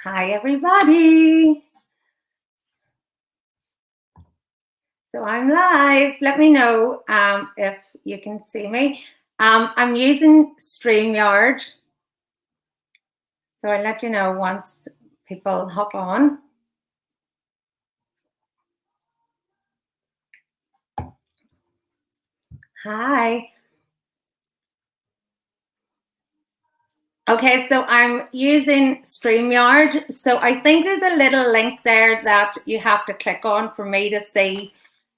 Hi, everybody. So I'm live. Let me know if you can see me. I'm using StreamYard. So I'll let you know once people hop on. Hi. Okay, so I'm using StreamYard. So I think there's a little link there that you have to click on for me to see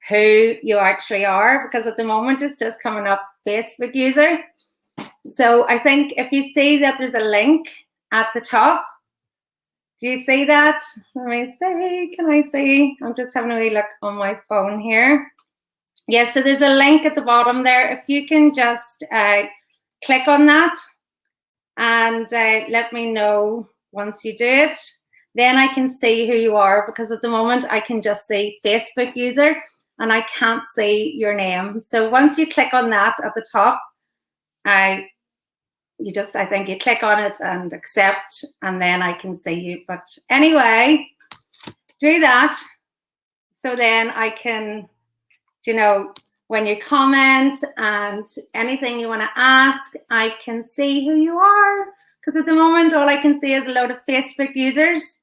who you actually are, because at the moment it's just coming up Facebook user. So I think if you see that there's a link at the top, do you see that? Let me see, can I see? I'm just having a wee look on my phone here. Yeah, so there's a link at the bottom there. If you can just click on that and let me know once you do it, then I can see who you are, because at the moment I can just see Facebook user and I can't see your name. So once you click on that at the top, I think you click on it and accept, and then I can see you. But anyway, do that. So then I can, when you comment and anything you want to ask, I can see who you are. Because at the moment, all I can see is a load of Facebook users.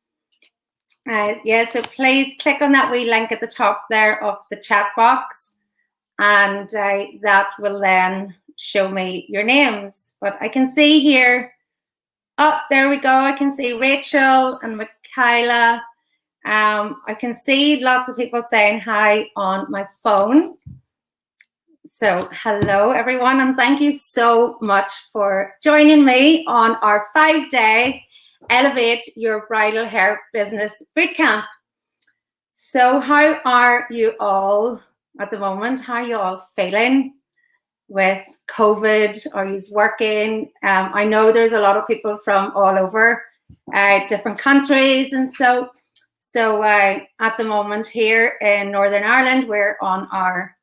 Yeah, so please click on that wee link at the top there of the chat box, and that will then show me your names. But I can see here, oh, there we go. I can see Rachel and Michaela. I can see lots of people saying hi on my phone. So hello, everyone, and thank you so much for joining me on our 5-day Elevate Your Bridal Hair Business Bootcamp. So how are you all at the moment? How are you all feeling with COVID? Are you working? I know there's a lot of people from all over different countries, and so at the moment here in Northern Ireland, we're on our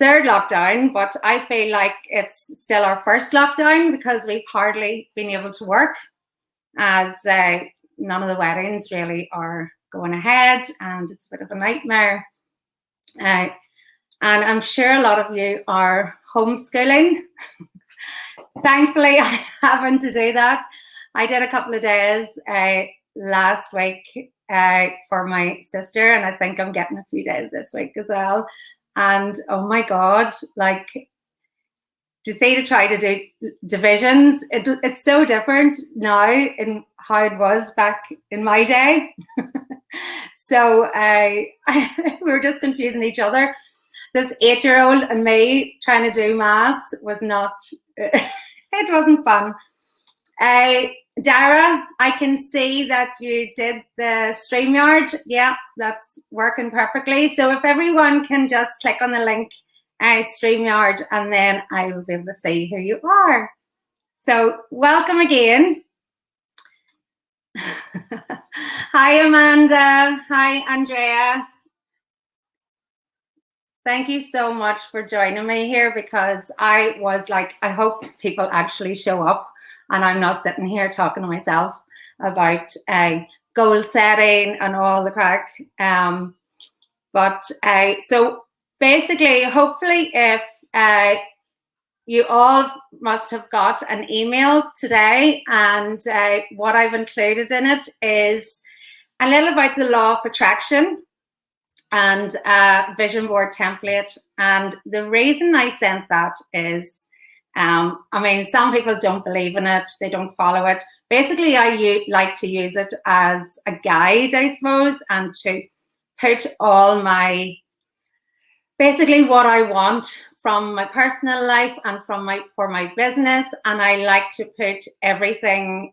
3rd lockdown, but I feel like it's still our 1st lockdown because we've hardly been able to work, as none of the weddings really are going ahead, and it's a bit of a nightmare. And I'm sure a lot of you are homeschooling. Thankfully, I haven't to do that. I did a couple of days last week for my sister, and I think I'm getting a few days this week as well. And oh my God, like, to say to try to do divisions, it's so different now in how it was back in my day. So we were just confusing each other. This 8-year-old and me trying to do maths was not, it wasn't fun. Dara, I can see that you did the StreamYard. Yeah, that's working perfectly. So if everyone can just click on the link, StreamYard, and then I will be able to see who you are. So welcome again. Hi, Amanda. Hi, Andrea. Thank you so much for joining me here, because I was like, I hope people actually show up and I'm not sitting here talking to myself about goal setting and all the crack. So basically, hopefully, if you all must have got an email today, and what I've included in it is a little about the law of attraction and vision board template. And the reason I sent that is, I mean, some people don't believe in it, they don't follow it. Basically, I like to use it as a guide, I suppose, and to put all my, basically what I want from my personal life and for my business. And I like to put everything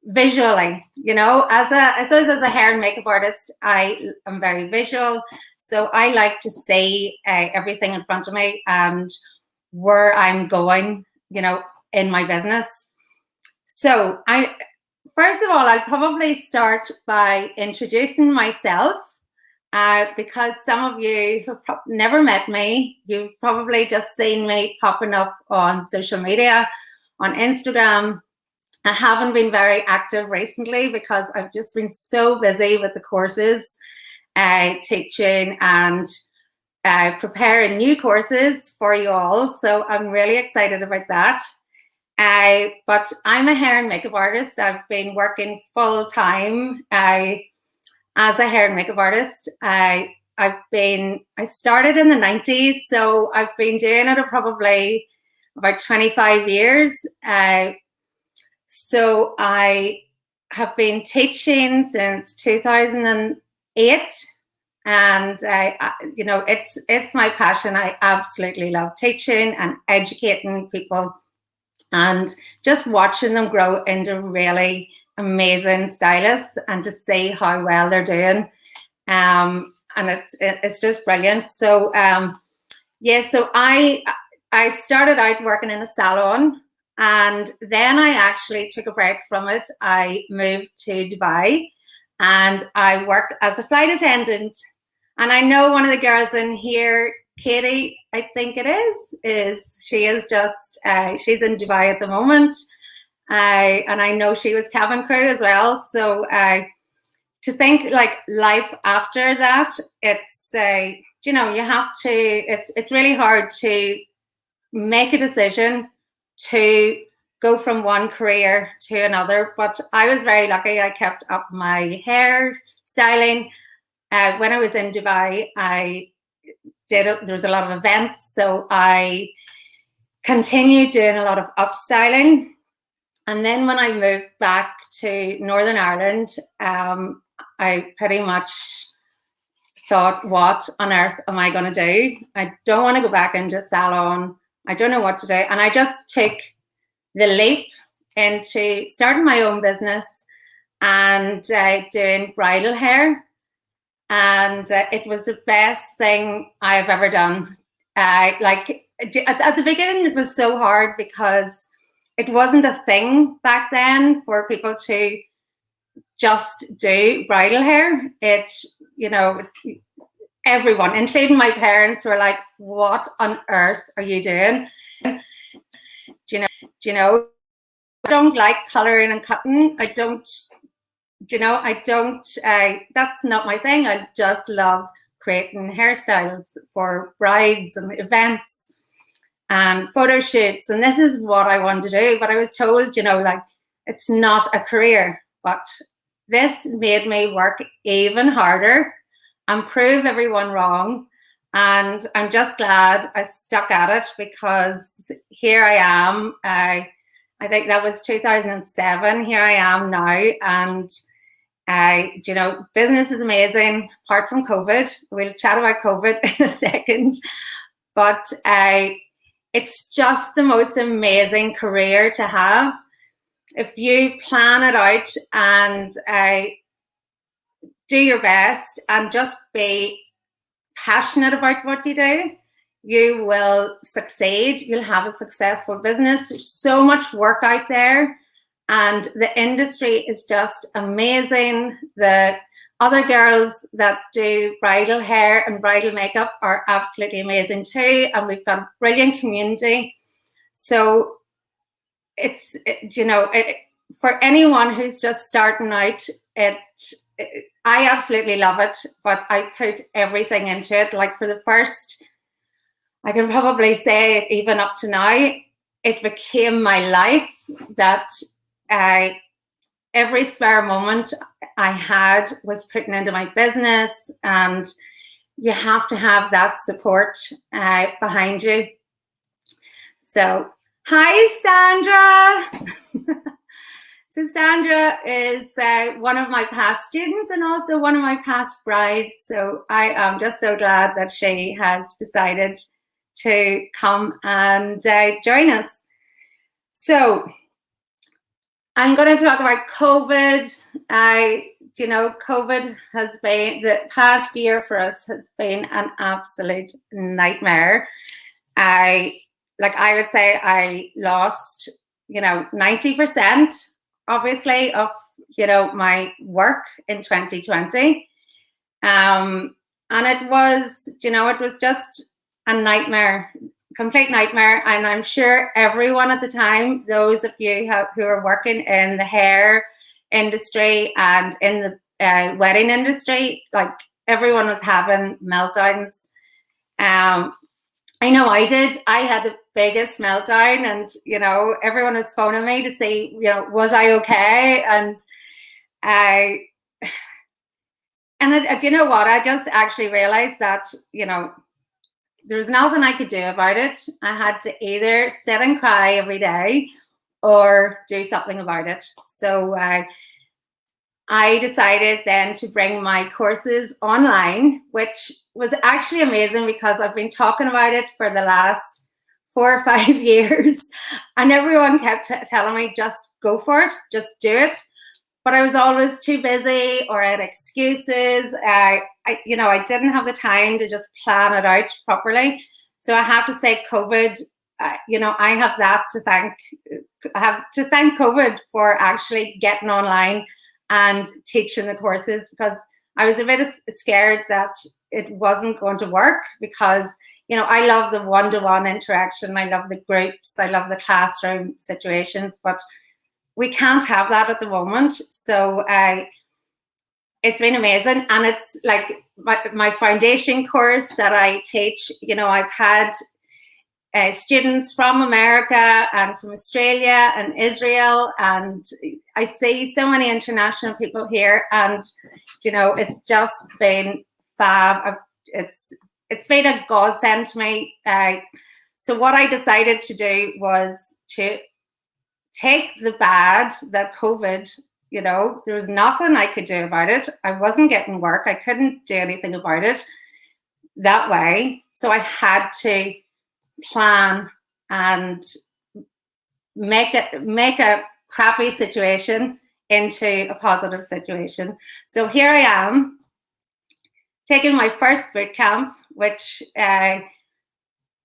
visually, I suppose as a hair and makeup artist, I am very visual. So I like to see everything in front of me and where I'm going, in my business. So first of all, I'll probably start by introducing myself, because some of you who've never met me, you've probably just seen me popping up on social media, on Instagram, I haven't been very active recently because I've just been so busy with the courses, teaching and preparing new courses for you all. So I'm really excited about that. But I'm a hair and makeup artist. I've been working full time as a hair and makeup artist. I started in the 90s, so I've been doing it probably about 25 years. So I have been teaching since 2008, and you know, it's my passion. I absolutely love teaching and educating people, and just watching them grow into really amazing stylists, and to see how well they're doing. And it's just brilliant. So yeah, so I started out working in a salon, and then I actually took a break from it. I moved to Dubai, and I worked as a flight attendant. And I know one of the girls in here, Katie, I think it is she is just she's in Dubai at the moment, and I know she was cabin crew as well. So to think like life after that, it's you know, you have to. It's really hard to make a decision to go from one career to another. But I was very lucky. I kept up my hair styling. When I was in Dubai, there was a lot of events, so I continued doing a lot of upstyling. And then when I moved back to Northern Ireland, I pretty much thought, what on earth am I going to do? I don't want to go back into a salon. I don't know what to do. And I just took the leap into starting my own business and doing bridal hair. And it was the best thing I've ever done. Like at the beginning, it was so hard because it wasn't a thing back then for people to just do bridal hair. It, you know, everyone, including my parents, were like, what on earth are you doing? Do you know, I don't like coloring and cutting. I don't, that's not my thing. I just love creating hairstyles for brides and events and photo shoots. And this is what I want to do. But I was told, you know, like, it's not a career. But this made me work even harder and prove everyone wrong. And I'm just glad I stuck at it, because here I am. I think that was 2007. Here I am now. And you know, business is amazing, apart from COVID. We'll chat about COVID in a second. But it's just the most amazing career to have. If you plan it out and do your best and just be passionate about what you do, you will succeed. You'll have a successful business. There's so much work out there, and the industry is just amazing. The other girls that do bridal hair and bridal makeup are absolutely amazing too, and we've got a brilliant community. So it's, for anyone who's just starting out, I absolutely love it, but I put everything into it. Like, for the first, I can probably say, even up to now, it became my life. That every spare moment I had was putting into my business, and you have to have that support behind you. So, hi, Sandra. So Sandra is one of my past students and also one of my past brides. So I am just so glad that she has decided to come and join us. So I'm going to talk about COVID. COVID has been, the past year for us has been an absolute nightmare. I would say I lost, 90%. Obviously, of my work in 2020, and it was just a nightmare complete nightmare. And I'm sure everyone at the time, those of you who are working in the hair industry and in the wedding industry, like everyone was having meltdowns. I know I did. I had the biggest meltdown, and everyone was phoning me to see, was I okay? And you know what? I just actually realized that there was nothing I could do about it. I had to either sit and cry every day or do something about it. So I decided then to bring my courses online, which was actually amazing because I've been talking about it for the last 4 or 5 years, and everyone kept telling me, just go for it, just do it. But I was always too busy or had excuses. I didn't have the time to just plan it out properly. So I have to say, COVID, I have that to thank. I have to thank COVID for actually getting online and teaching the courses, because I was a bit scared that it wasn't going to work, because I love the one-to-one interaction, I love the groups, I love the classroom situations, but we can't have that at the moment. So it's been amazing. And it's like my foundation course that I teach, I've had students from America and from Australia and Israel, and I see so many international people here, and it's just been fab. It's been a godsend to me. So what I decided to do was to take the bad that COVID, there was nothing I could do about it. I wasn't getting work. I couldn't do anything about it that way. So I had to plan and make a crappy situation into a positive situation. So here I am taking my first boot camp, which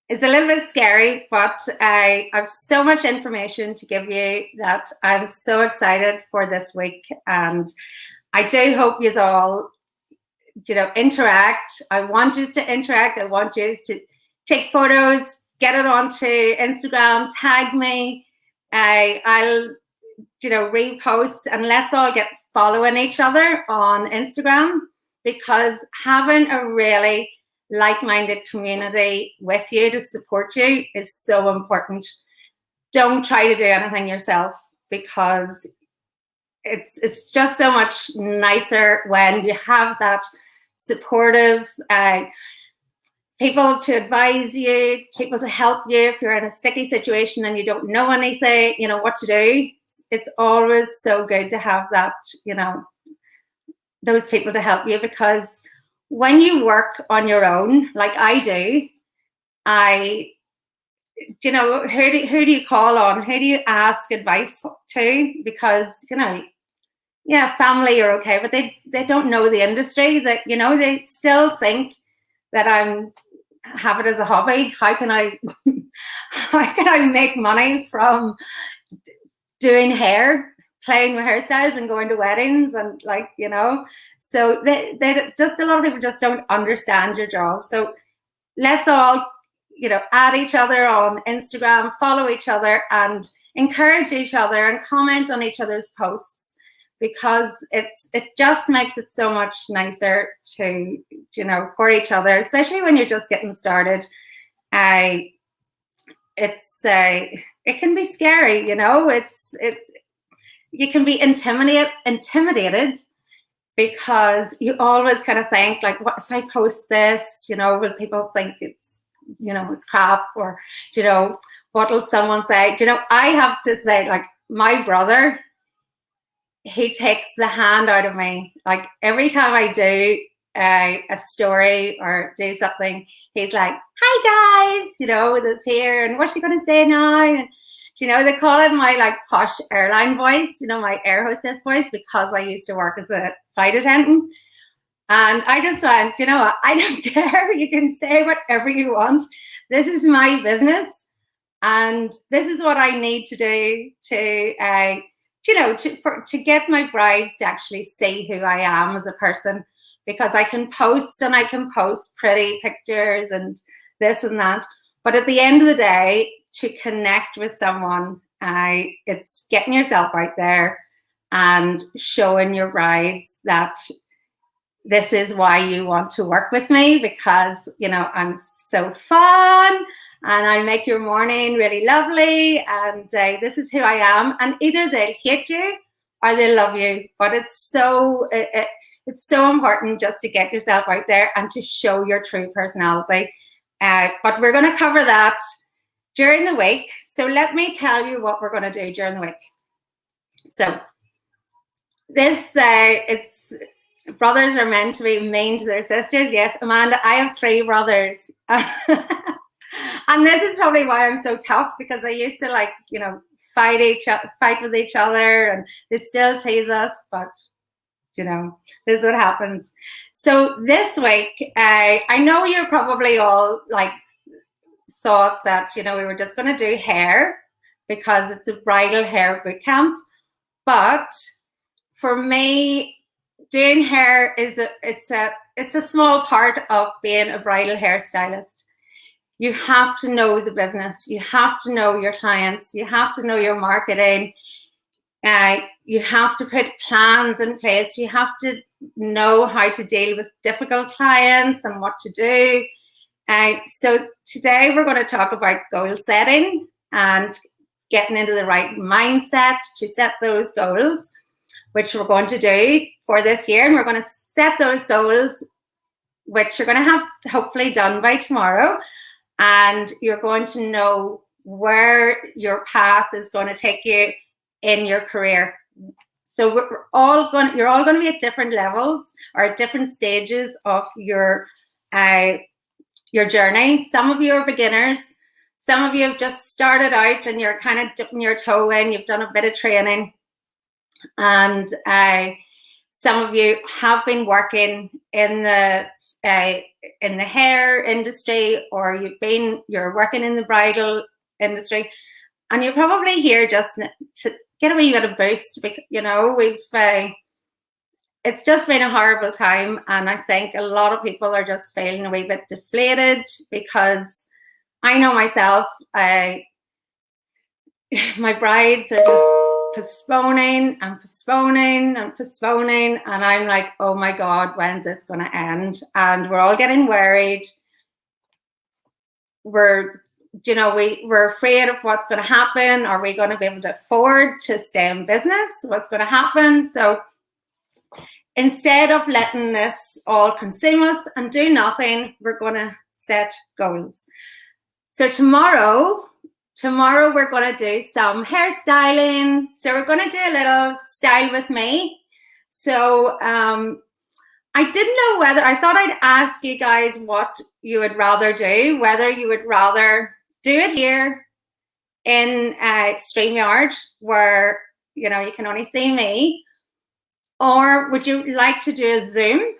is a little bit scary, but I have so much information to give you that I'm so excited for this week. And I do hope you all, interact. I want you to interact. I want you to take photos, get it onto Instagram, tag me. I'll, repost, and let's all get following each other on Instagram, because having a really like-minded community with you to support you is so important. Don't try to do anything yourself, because it's just so much nicer when you have that supportive people to advise you, people to help you if you're in a sticky situation and you don't know anything, what to do. It's always so good to have that, those people to help you, because when you work on your own, like I do, who do you call on? Who do you ask advice to? Because, family are okay, but they don't know the industry, that, they still think that have it as a hobby. How can I make money from doing hair, playing with hairstyles and going to weddings, and so they just, a lot of people just don't understand your job. So let's all add each other on Instagram, follow each other, and encourage each other and comment on each other's posts, because it just makes it so much nicer to for each other, especially when you're just getting started. It can be scary, you can be intimidated, because you always kind of think, like, what if I post this? Will people think it's crap, or what will someone say? I have to say, like, my brother, he takes the hand out of me. Like, every time I do a story or do something, he's like, "Hi guys, that's here, and what's she gonna say now?" And they call it my like posh airline voice, my air hostess voice, because I used to work as a flight attendant. And I just went, what? I don't care. You can say whatever you want. This is my business, and this is what I need to do to get my brides to actually see who I am as a person, because I can post pretty pictures and this and that, But at the end of the day, to connect with someone, it's getting yourself out there and showing your brides that this is why you want to work with me, because, you know, I'm so fun and I make your morning really lovely, and this is who I am. And either they'll hate you or they'll love you, but it's so important just to get yourself out there and to show your true personality. But we're going to cover that during the week. So let me tell you what we're going to do during the week. So this is, brothers are meant to be mean to their sisters. Yes, Amanda, I have 3 brothers. And this is probably why I'm so tough, because I used to, like, you know, fight with each other, and they still tease us, but you know, this is what happens. So this week, I know you're probably all like thought that, you know, we were just going to do hair because it's a bridal hair bootcamp. But for me, doing hair is it's a small part of being a bridal hairstylist. You have to know the business. You have to know your clients. You have to know your marketing. You have to put plans in place. You have to know how to deal with difficult clients and what to do. So today we're going to talk about goal setting and getting into the right mindset to set those goals, which we're going to do for this year. And we're going to set those goals, which you're going to have hopefully done by tomorrow. And you're going to know where your path is going to take you in your career. So you're all going to be at different levels or at different stages of your journey. Some of you are beginners. Some of you have just started out and you're kind of dipping your toe in. You've done a bit of training. And some of you have been working in the hair industry, or you're working in the bridal industry, and you're probably here just to get a wee bit of boost. You know, it's just been a horrible time, and I think a lot of people are just feeling a wee bit deflated, because I know myself, my brides are just postponing and postponing and postponing, and I'm like, oh my God, when's this going to end? And we're all getting worried. We're afraid of what's going to happen. Are we going to be able to afford to stay in business? What's going to happen? So instead of letting this all consume us and do nothing, we're going to set goals. So tomorrow we're going to do some hairstyling. So we're going to do a little style with me. So I didn't know whether, I thought I'd ask you guys what you would rather do, whether you would rather do it here in StreamYard, where, you know, you can only see me, or would you like to do a Zoom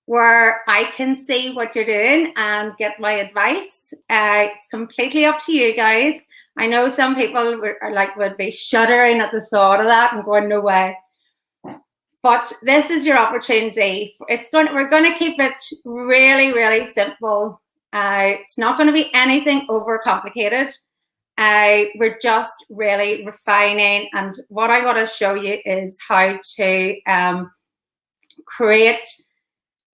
where I can see what you're doing and get my advice? It's completely up to you guys. I know some people would be shuddering at the thought of that and going, no way. But this is your opportunity. We're going to keep it really, really simple. It's not going to be anything overcomplicated. We're just really refining. And what I want to show you is how to create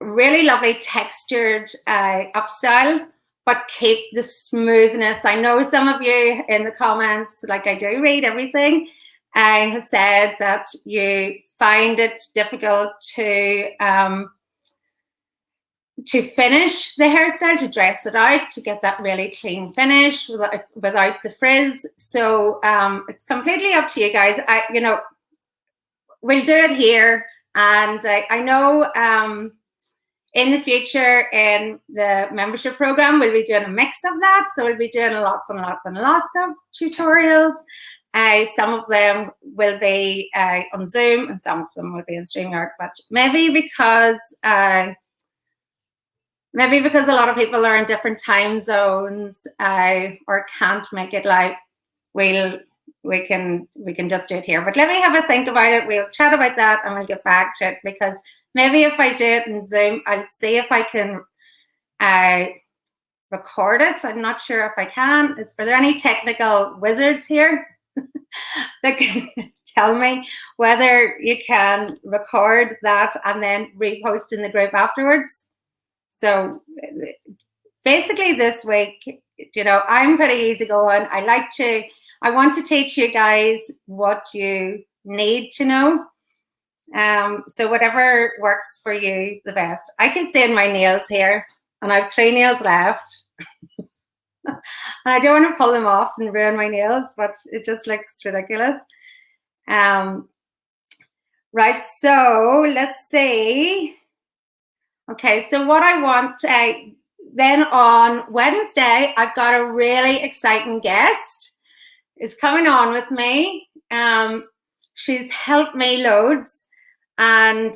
really lovely textured upstyle, but keep the smoothness. I know some of you in the comments, like I do read everything, have said that you find it difficult to finish the hairstyle, to dress it out, to get that really clean finish without the frizz. So it's completely up to you guys. We'll do it here, and I know in the future in the membership program we'll be doing a mix of that. So we'll be doing lots and lots and lots of tutorials. Some of them will be on Zoom, and some of them will be on StreamYard. But maybe because a lot of people are in different time zones or can't make it live, we can just do it here. But let me have a think about it. We'll chat about that and we'll get back to it, because maybe if I do it in Zoom, I'll see if I can record it. I'm not sure if I can. Are there any technical wizards here that can tell me whether you can record that and then repost in the group afterwards? So basically this week, I'm pretty easygoing. I want to teach you guys what you need to know. So whatever works for you the best. I can see in my nails here, and I have 3 nails left. And I don't want to pull them off and ruin my nails, but it just looks ridiculous. Right, so let's see. Okay, so what I want, then on Wednesday, I've got a really exciting guest is coming on with me. She's helped me loads, and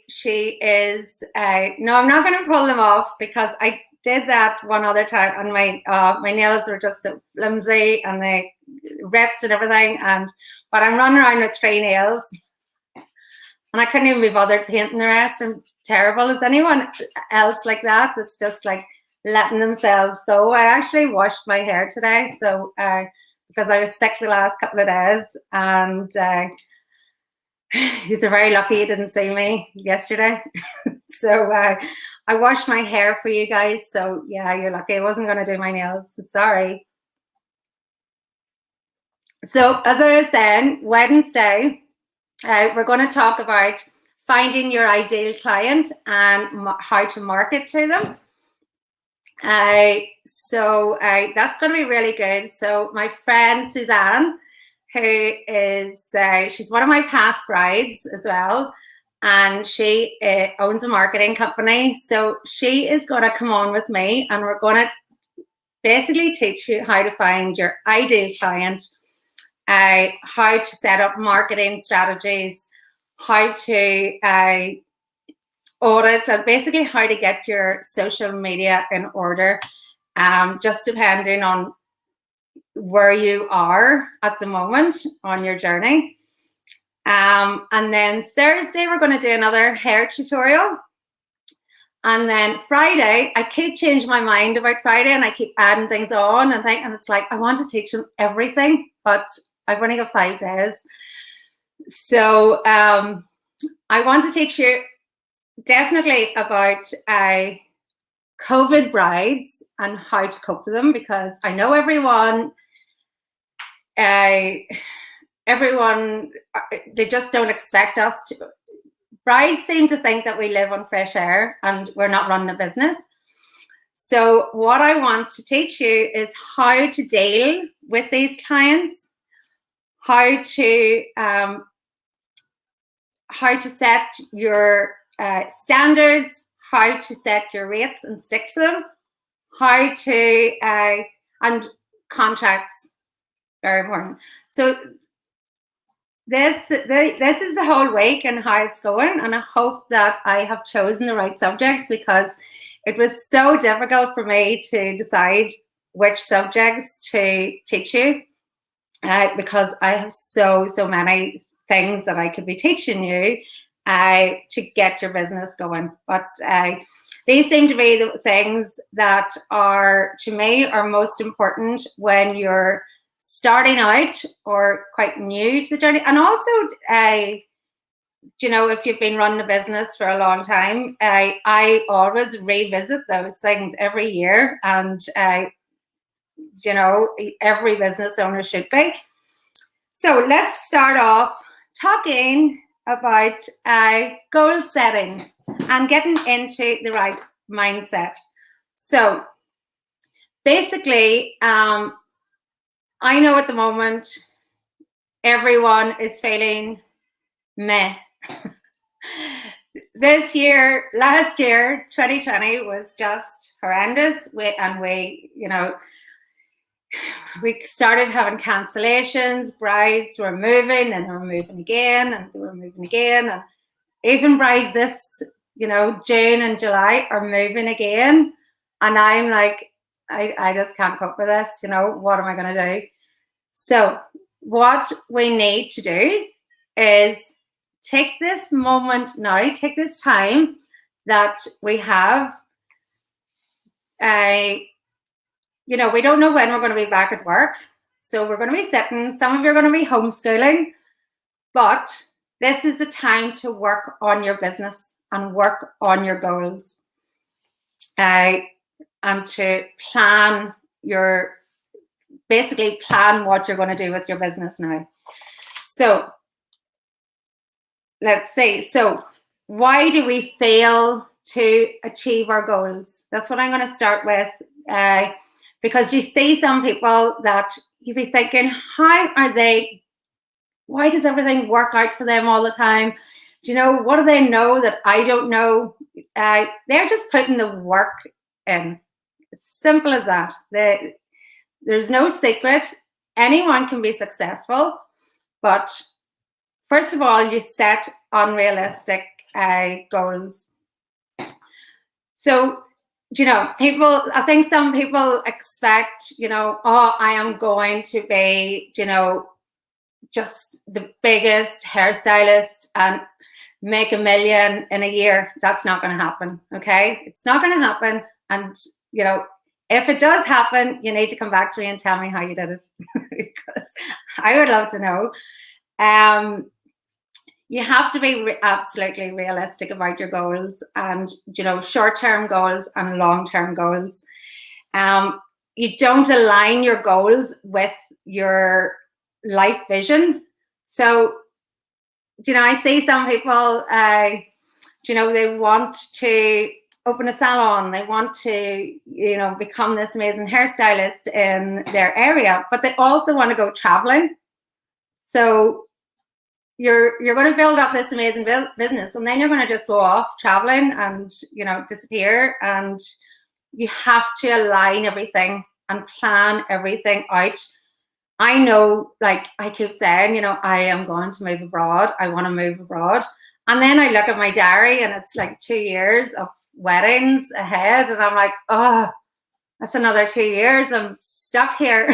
she is, no, I'm not going to pull them off because I did that one other time, and my nails were just so flimsy and they ripped and everything. But I'm running around with 3 nails, and I couldn't even be bothered painting the rest. I'm terrible. Is anyone else like that? That's just like letting themselves go. I actually washed my hair today, so because I was sick the last couple of days, and you're very lucky you didn't see me yesterday. So I washed my hair for you guys. So yeah, you're lucky. I wasn't going to do my nails. Sorry. So as I was saying, Wednesday, we're going to talk about finding your ideal client and how to market to them. So that's going to be really good. So my friend Suzanne, who is, she's one of my past brides as well, and she owns a marketing company. So she is going to come on with me, and we're going to basically teach you how to find your ideal client, how to set up marketing strategies, how to audit, and basically how to get your social media in order, just depending on where you are at the moment on your journey. And then Thursday, we're going to do another hair tutorial. And then Friday, I keep changing my mind about Friday, and I keep adding things on and it's like, I want to teach them everything, but I've only got 5 days. So I want to teach you definitely about COVID brides and how to cope with them, because I know everyone, they just don't expect us to. Brides seem to think that we live on fresh air and we're not running a business. So what I want to teach you is how to deal with these clients, how to set your standards, how to set your rates and stick to them, how to and contracts, very important. So this is the whole week and how it's going, and I hope that I have chosen the right subjects, because it was so difficult for me to decide which subjects to teach you, because I have so many things that I could be teaching you to get your business going. But these seem to be the things that are, to me, are most important when you're starting out or quite new to the journey. And also, if you've been running a business for a long time, I always revisit those things every year, and every business owner should be. So let's start off talking about goal setting and getting into the right mindset. So basically, I know at the moment everyone is feeling meh. Last year, 2020 was just horrendous. We started having cancellations. Brides were moving, and they were moving again, and they were moving again. And even brides this, June and July are moving again. And I'm like, I just can't cope with this. What am I going to do? So what we need to do is take this moment now, take this time that we have, you know, we don't know when we're going to be back at work. So we're going to be sitting, some of you are going to be homeschooling, but this is the time to work on your business and work on your goals, and to basically plan what you're going to do with your business now. So let's see. So why do we fail to achieve our goals? That's what I'm going to start with, because you see some people that you be thinking, why does everything work out for them all the time? Do you know, what do they know that I don't know? They're just putting the work in. It's simple as that. There's no secret. Anyone can be successful, but first of all, you set unrealistic goals. So, you know, I think some people expect, you know, oh, I am going to be, you know, just the biggest hairstylist and make $1 million in a year. That's not going to happen. Okay. It's not going to happen. And, you know, if it does happen, you need to come back to me and tell me how you did it, because I would love to know. You have to be absolutely realistic about your goals, and, you know, short-term goals and long-term goals. You don't align your goals with your life vision. So, you know, I see some people, you know, they want to open a salon, they want to, you know, become this amazing hairstylist in their area, but they also want to go traveling. So you're going to build up this amazing business, and then you're going to just go off traveling and, you know, disappear. And you have to align everything and plan everything out. I know, like I keep saying, you know, I am going to move abroad. I want to move abroad. And then I look at my diary and it's like 2 years of weddings ahead. And I'm like, oh, that's another 2 years. I'm stuck here.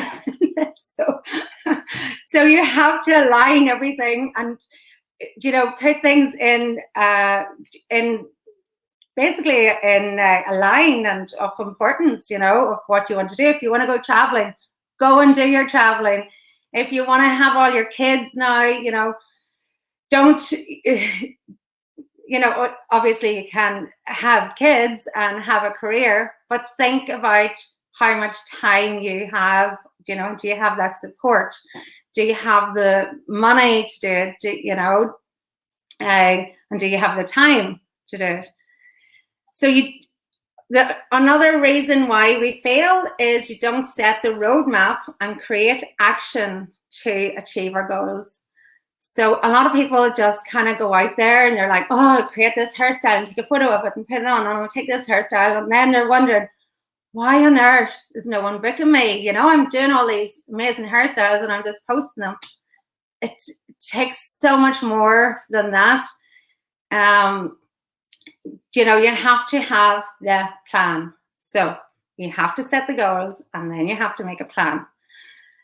So you have to align everything and, you know, put things in basically in a line and of importance, you know, of what you want to do. If you want to go traveling, go and do your traveling. If you want to have all your kids now, you know, don't, you know, obviously you can have kids and have a career, but think about how much time you have. You know, do you have that support? Do you have the money to do it? You know, and do you have the time to do it? So another reason why we fail is you don't set the roadmap and create action to achieve our goals. So a lot of people just kind of go out there and they're like, oh, I'll create this hairstyle and take a photo of it and put it on, and I'll take this hairstyle. And then they're wondering, why on earth is no one booking me? You know, I'm doing all these amazing hairstyles and I'm just posting them. It takes so much more than that. You know, you have to have the plan. So you have to set the goals and then you have to make a plan.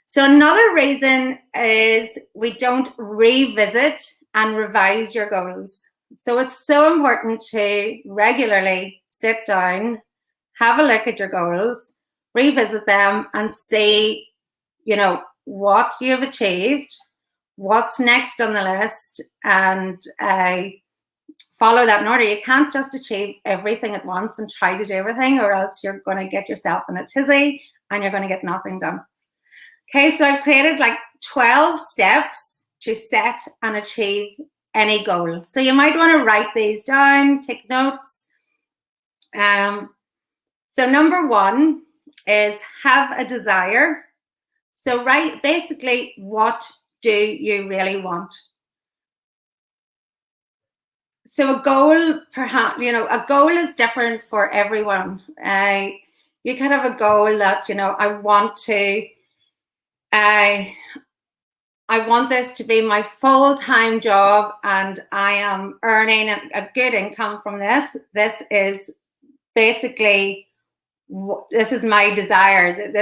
So another reason is we don't revisit and revise your goals. So it's so important to regularly sit down, have a look at your goals, revisit them and see, you know, what you've achieved, what's next on the list, and follow that in order. You can't just achieve everything at once and try to do everything, or else you're going to get yourself in a tizzy and you're going to get nothing done. Okay, so I've created like 12 steps to set and achieve any goal. So you might want to write these down, take notes. So number 1 is have a desire. So write basically, what do you really want? So a goal, perhaps, you know, a goal is different for everyone. You could have a goal that, you know, I want this to be my full-time job and I am earning a good income from this. This is basically, this is my desire.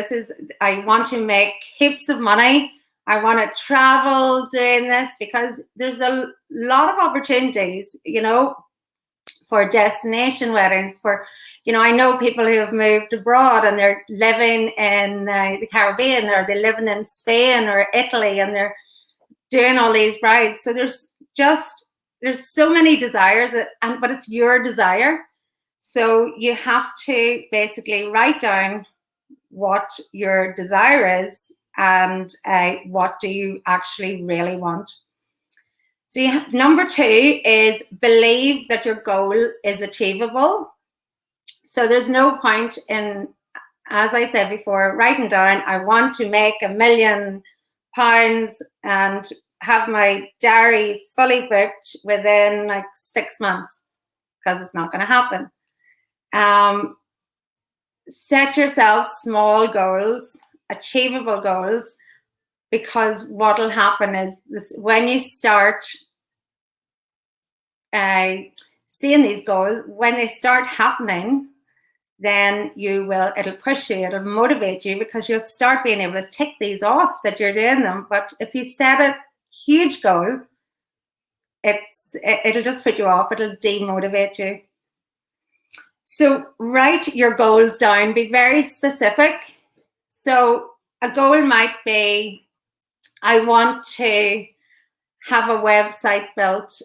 I want to make heaps of money. I want to travel doing this, because there's a lot of opportunities, you know. for destination weddings, for, I know people who have moved abroad and they're living in the Caribbean, or they're living in Spain or Italy, and they're doing all these brides. So there's so many desires, but it's your desire. So you have to basically write down what your desire is and what do you actually really want. So number 2 is believe that your goal is achievable. So there's no point in, as I said before, writing down, I want to make £1 million and have my diary fully booked within like 6 months, because it's not going to happen. Set yourself small goals, achievable goals, because what will happen is this: when you start seeing these goals, when they start happening, then it'll push you, it'll motivate you, because you'll start being able to tick these off that you're doing them. But if you set a huge goal, it'll just put you off, it'll demotivate you. So write your goals down, be very specific. So a goal might be, I want to have a website built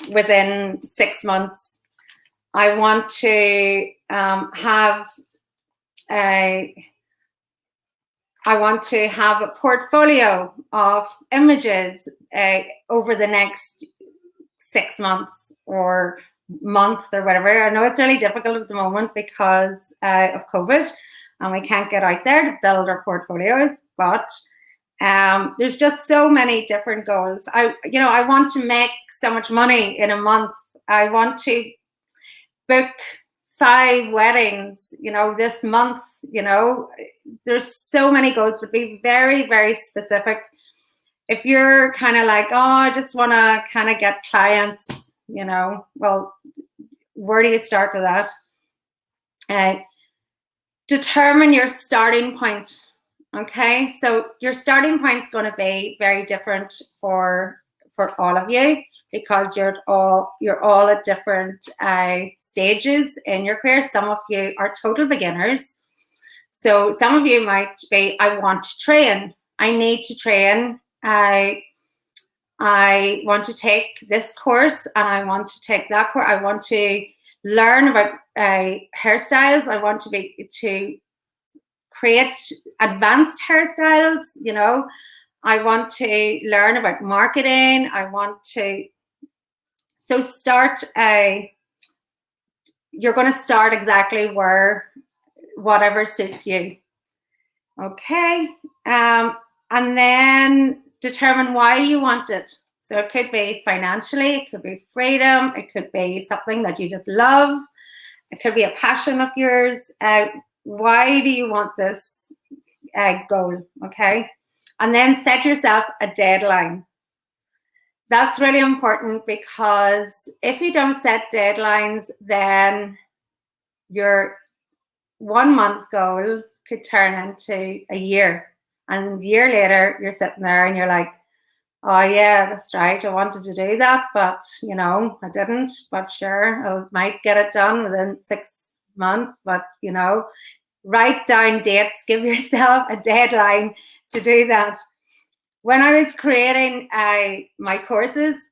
within 6 months. I want to have a portfolio of images over the next 6 months or month or whatever. I know it's really difficult at the moment because of COVID, and we can't get out there to build our portfolios, but there's just so many different goals. I want to make so much money in a month. I want to book 5 weddings, this month. There's so many goals, but be very, very specific. If you're kind of like, I just want to kind of get clients, well, where do you start with that? Determine your starting point. Okay, so your starting point is going to be very different for all of you, because you're all at different stages in your career. Some of you are total beginners. So some of you might be, I want to train. I need to train. I want to take this course and I want to take that course. I want to learn about hairstyles. I want to create advanced hairstyles. I want to learn about marketing. So start you're going to start exactly whatever suits you. Okay. And then determine why you want it. So it could be financially, it could be freedom, it could be something that you just love, it could be a passion of yours. Why do you want this goal? Okay. And then set yourself a deadline. That's really important, because if you don't set deadlines, then your 1 month goal could turn into a year. And a year later, you're sitting there and you're like, oh yeah, that's right, I wanted to do that, but I didn't. But sure, I might get it done within 6 months. But write down dates, give yourself a deadline to do that. When I was creating my courses,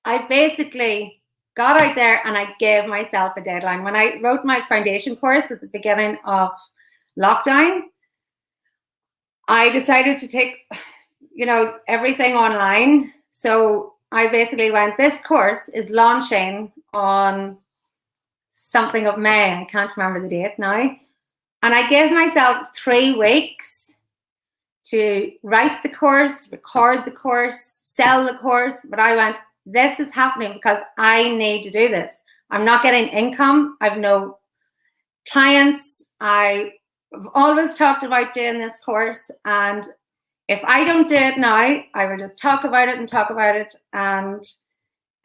I basically got out there and I gave myself a deadline. When I wrote my foundation course at the beginning of lockdown, I decided to take, everything online. So I basically went, this course is launching on something of May. I can't remember the date now. And I gave myself 3 weeks to write the course, record the course, sell the course. But I went, this is happening because I need to do this. I'm not getting income. I've no clients. I've always talked about doing this course. And if I don't do it now, I will just talk about it and talk about it. And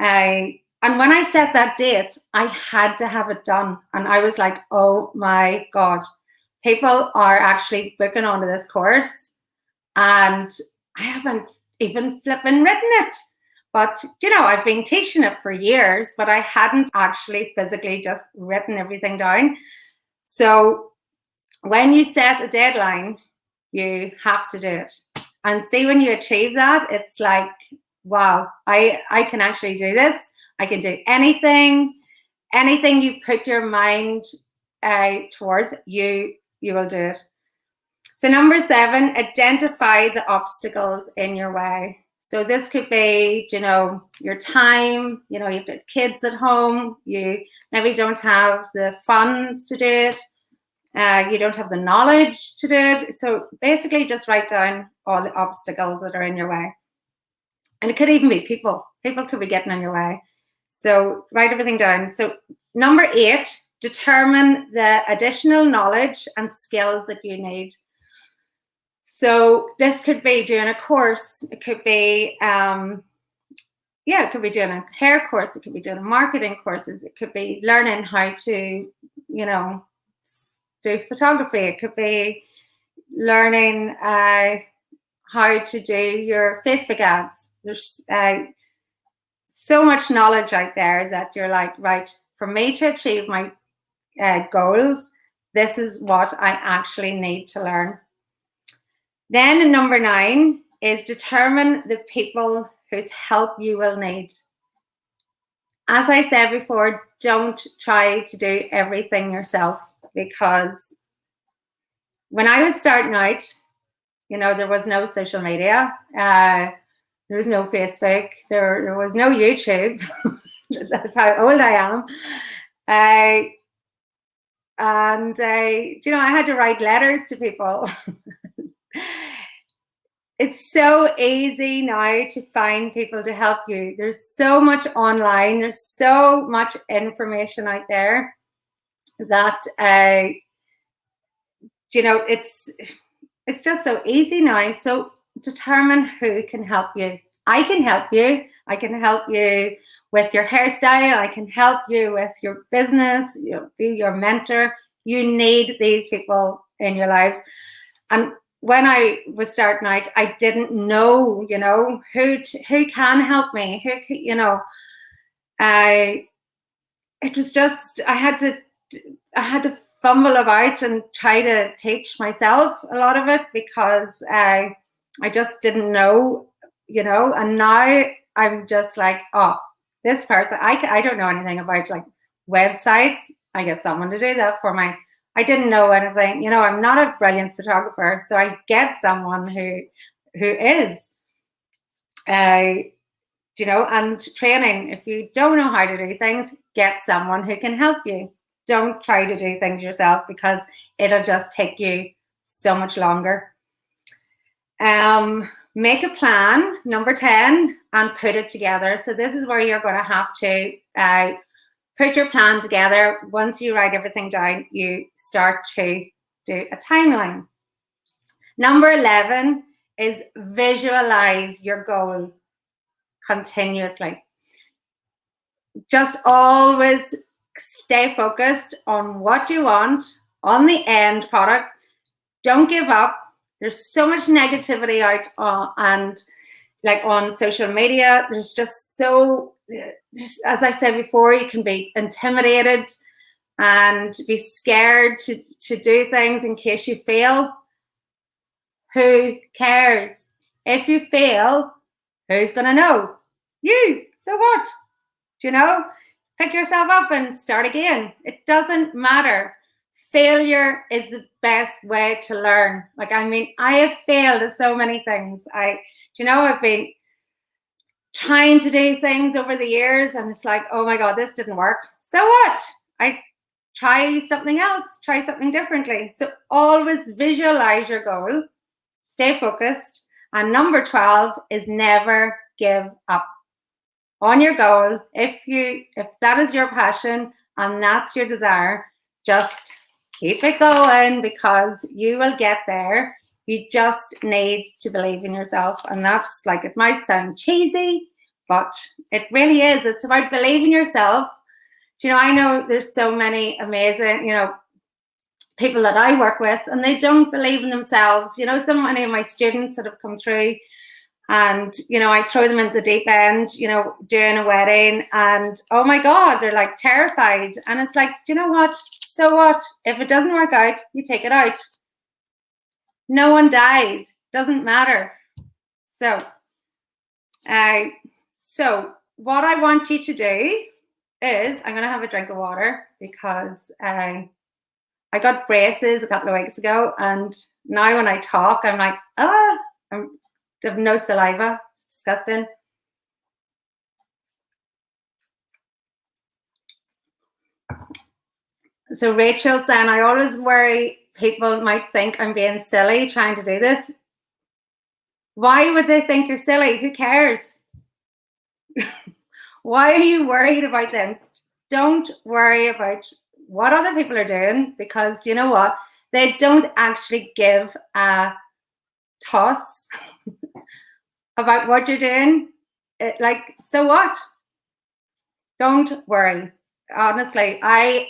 when I set that date, I had to have it done. And I was like, oh my God, people are actually booking onto this course. And I haven't even flipping written it. But, you know, I've been teaching it for years, but I hadn't actually physically just written everything down. So when you set a deadline, you have to do it. And see, when you achieve that, it's like, wow, I can actually do this. I can do anything you put your mind towards, you will do it. So number 7, identify the obstacles in your way. So this could be, you know, your time, you know, you've got kids at home, you maybe don't have the funds to do it, you don't have the knowledge to do it. So basically just write down all the obstacles that are in your way. And it could even be people. People could be getting in your way. So write everything down. So number 8, determine the additional knowledge and skills that you need. So this could be doing a course. It could be, it could be doing a hair course. It could be doing a marketing courses. It could be learning how to, you know, do photography. It could be learning how to do your Facebook ads. There's so much knowledge out there that you're like, right, for me to achieve my goals, this is what I actually need to learn. Then number 9 is determine the people whose help you will need. As I said before, don't try to do everything yourself, because when I was starting out, you know, there was no social media, there was no Facebook, there was no YouTube. That's how old I am. You know, I had to write letters to people. It's so easy now to find people to help you. There's so much online. There's so much information out there that, you know, it's just so easy now. So determine who can help you. I can help you. I can help you with your hairstyle. I can help you with your business, you know, be your mentor. You need these people in your lives. And when I was starting out, I didn't know, you know, who can help me, who can, you know, it was just, I had to fumble about and try to teach myself a lot of it, because I just didn't know, you know. And now I'm just like, oh, this person, I don't know anything about like websites. I get someone to do that for me. I didn't know anything, you know. I'm not a brilliant photographer, so I get someone who is, you know. And training, if you don't know how to do things, get someone who can help you. Don't try to do things yourself, because it'll just take you so much longer. Make a plan, number 10, and put it together. So this is where you're going to have to put your plan together. Once you write everything down, you start to do a timeline. Number 11 is visualize your goal continuously. Just always stay focused on what you want, on the end product. Don't give up. There's so much negativity out and like on social media. There's just so, as I said before, you can be intimidated and be scared to do things in case you fail. Who cares? If you fail, who's going to know? You. So what? Do you know? Pick yourself up and start again. It doesn't matter. Failure is the best way to learn. Like, I mean, I have failed at so many things. You know, I've been trying to do things over the years, and it's like, oh my God, this didn't work. So what? I try something else, try something differently. So always visualize your goal, stay focused. And number 12 is never give up on your goal. If that is your passion and that's your desire, just keep it going, because you will get there. You just need to believe in yourself. And that's like, it might sound cheesy, but it really is. It's about believing yourself. You know, I know there's so many amazing, you know, people that I work with, and they don't believe in themselves. You know, so many of my students that have come through, And, you know, I throw them into the deep end, you know, doing a wedding, and oh my God, they're like terrified. And it's like, do you know what? So what? If it doesn't work out, you take it out. No one died. Doesn't matter. So what I want you to do is, I'm going to have a drink of water because I got braces a couple of weeks ago, and now when I talk, I'm like, I have no saliva. It's disgusting. So Rachel saying, I always worry people might think I'm being silly trying to do this. Why would they think you're silly? Who cares? Why are you worried about them? Don't worry about what other people are doing, because you know what? They don't actually give a toss about what you're doing. So what? Don't worry. Honestly, I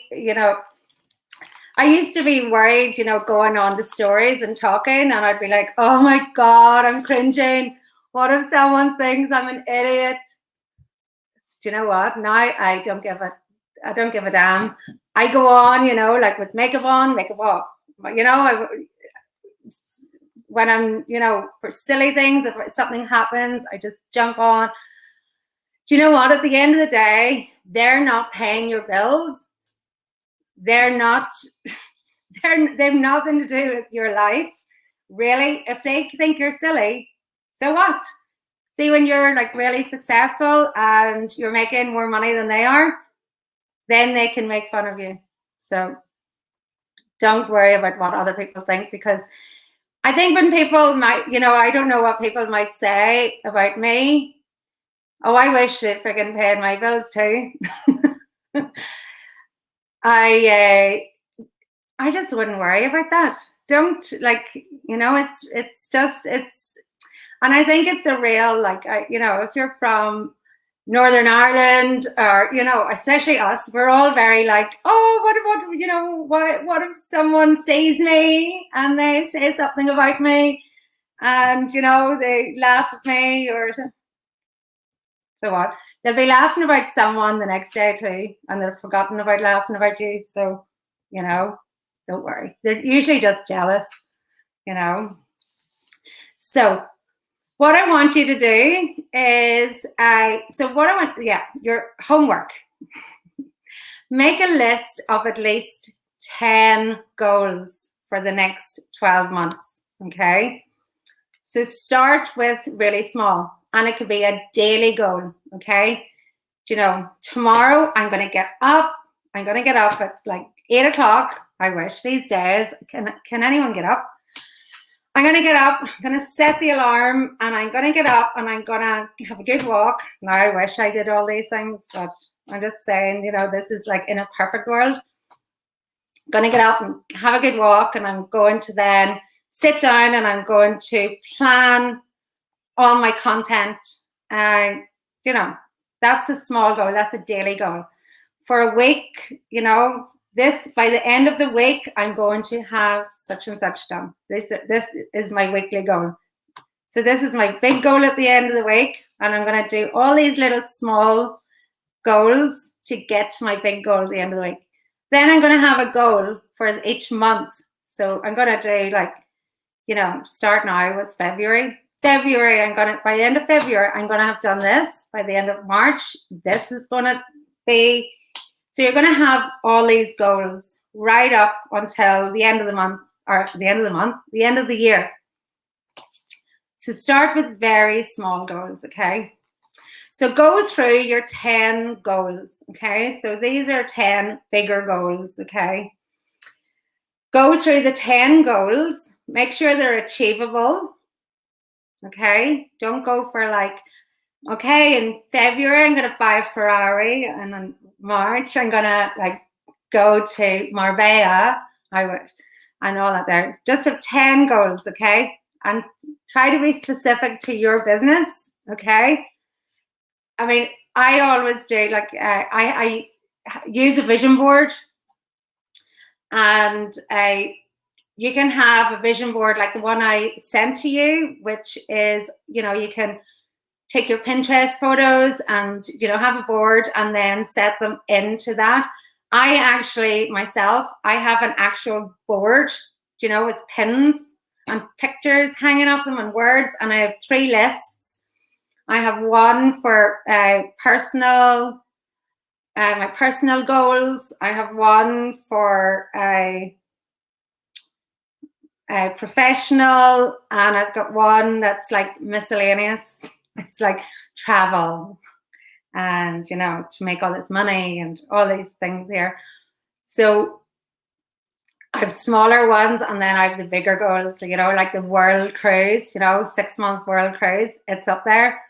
used to be worried, you know, going on the stories and talking, and I'd be like, oh my God, I'm cringing. What if someone thinks I'm an idiot? Do you know what? Now I don't give a damn. I go on, you know, like with makeup on, makeup off. You know, when I'm, you know, for silly things, if something happens, I just jump on. Do you know what? At the end of the day, they're not paying your bills. They're not, they've nothing to do with your life. Really, if they think you're silly, so what? See, when you're like really successful and you're making more money than they are, then they can make fun of you. So don't worry about what other people think, because I think when people might, you know, I don't know what people might say about me. Oh, I wish they friggin' paid my bills too. I just wouldn't worry about that. Don't, like, you know, it's just, and I think it's a real, like, you know, if you're from Northern Ireland, or, you know, especially us, we're all very like, oh, what, you know, what if someone sees me and they say something about me, and, you know, they laugh at me, or so what? They'll be laughing about someone the next day too, and they've forgotten about laughing about you. So, you know, don't worry. They're usually just jealous, you know. So what I want you to do is, your homework. Make a list of at least 10 goals for the next 12 months, okay? So start with really small, and it could be a daily goal, okay? You know, tomorrow I'm going to get up. I'm going to get up at like 8 o'clock. I wish these days, can anyone get up? I'm going to get up, I'm going to set the alarm, and I'm going to get up, and I'm going to have a good walk. Now, I wish I did all these things, but I'm just saying, you know, this is like in a perfect world. I'm going to get up and have a good walk, and I'm going to then sit down, and I'm going to plan all my content. You know, that's a small goal. That's a daily goal. For a week, you know, by the end of the week, I'm going to have such and such done. This is my weekly goal. So this is my big goal at the end of the week, and I'm going to do all these little small goals to get to my big goal at the end of the week. Then I'm going to have a goal for each month. So I'm going to do, like, you know, start now was February. By the end of February, I'm going to have done this. By the end of March, this is going to be. So you're going to have all these goals right up until the end of the month, or the end of the year. So start with very small goals, okay? So go through your 10 goals, okay? So these are 10 bigger goals, okay? Go through the 10 goals. Make sure they're achievable, okay? Don't go for like, okay, in February, I'm going to buy a Ferrari, and in March, I'm going to like go to Marbella, and all that there. Just have 10 goals, okay? And try to be specific to your business, okay? I mean, I always do, like, I use a vision board, and You can have a vision board like the one I sent to you, which is, you can take your Pinterest photos and, have a board and then set them into that. I actually, myself, I have an actual board, with pins and pictures hanging up them and words. And I have 3 lists. I have one for personal, my personal goals. I have one for professional, and I've got one that's like miscellaneous. It's like travel and, to make all this money and all these things here. So I have smaller ones, and then I have the bigger goals, like the world cruise, 6-month world cruise. It's up there.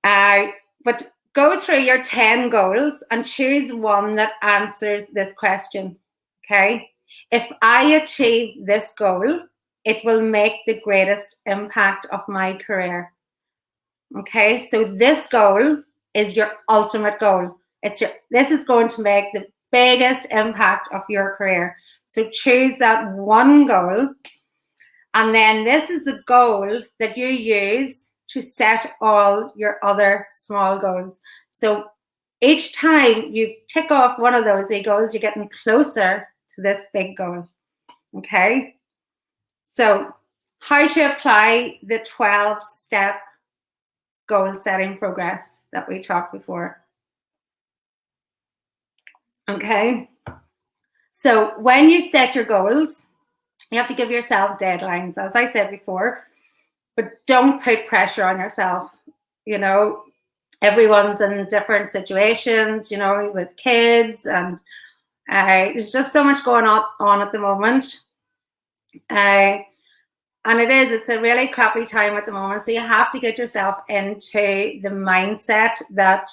But go through your 10 goals and choose one that answers this question, okay? If I achieve this goal, it will make the greatest impact of my career. Okay, so this goal is your ultimate goal. This is going to make the biggest impact of your career. So choose that one goal, and then this is the goal that you use to set all your other small goals. So each time you tick off one of those goals, you're getting closer to this big goal. Okay, so how to apply the 12-step goal setting progress that we talked before. Okay, so when you set your goals, you have to give yourself deadlines, as I said before, but don't put pressure on yourself. Everyone's in different situations, with kids, and there's just so much going on at the moment. And it's a really crappy time at the moment. So you have to get yourself into the mindset that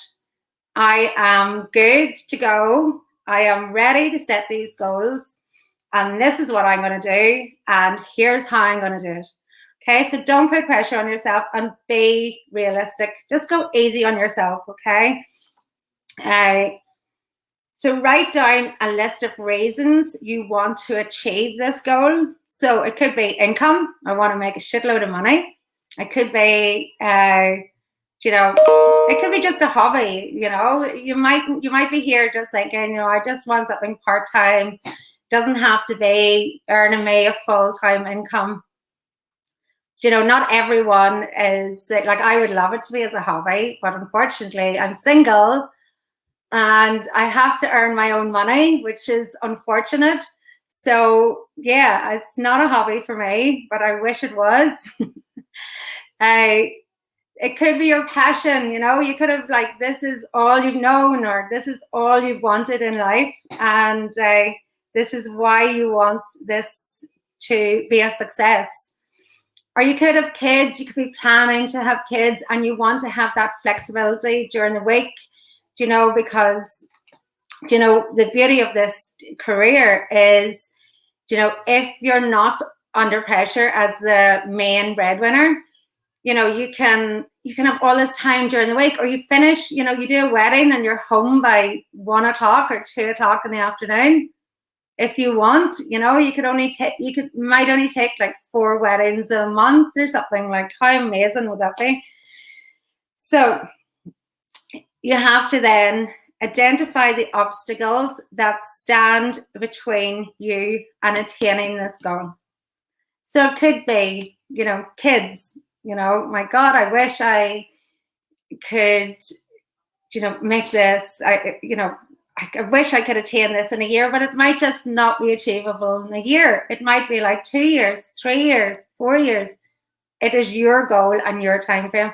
I am good to go. I am ready to set these goals. And this is what I'm going to do. And here's how I'm going to do it. Okay, so don't put pressure on yourself and be realistic. Just go easy on yourself, okay? So write down a list of reasons you want to achieve this goal. So it could be income. I want to make a shitload of money. It could be, it could be just a hobby. You might be here just thinking, I just want something part-time. Doesn't have to be earning me a full-time income. Not everyone is like, I would love it to be as a hobby, but unfortunately I'm single and I have to earn my own money, which is unfortunate. So yeah, it's not a hobby for me, but I wish it was. It could be your passion, you could have this is all you've known, or this is all you've wanted in life. And this is why you want this to be a success. Or you could have kids, you could be planning to have kids and you want to have that flexibility during the week, because, the beauty of this career is, if you're not under pressure as the main breadwinner, you can have all this time during the week, or you finish, you do a wedding and you're home by 1 o'clock or 2 o'clock in the afternoon. If you want, you might only take 4 weddings a month or something. How amazing would that be? So you have to then identify the obstacles that stand between you and attaining this goal. So it could be, kids, my God, I wish I could, make this, I wish I could attain this in a year, but it might just not be achievable in a year. It might be 2 years, 3 years, 4 years. It is your goal and your time frame.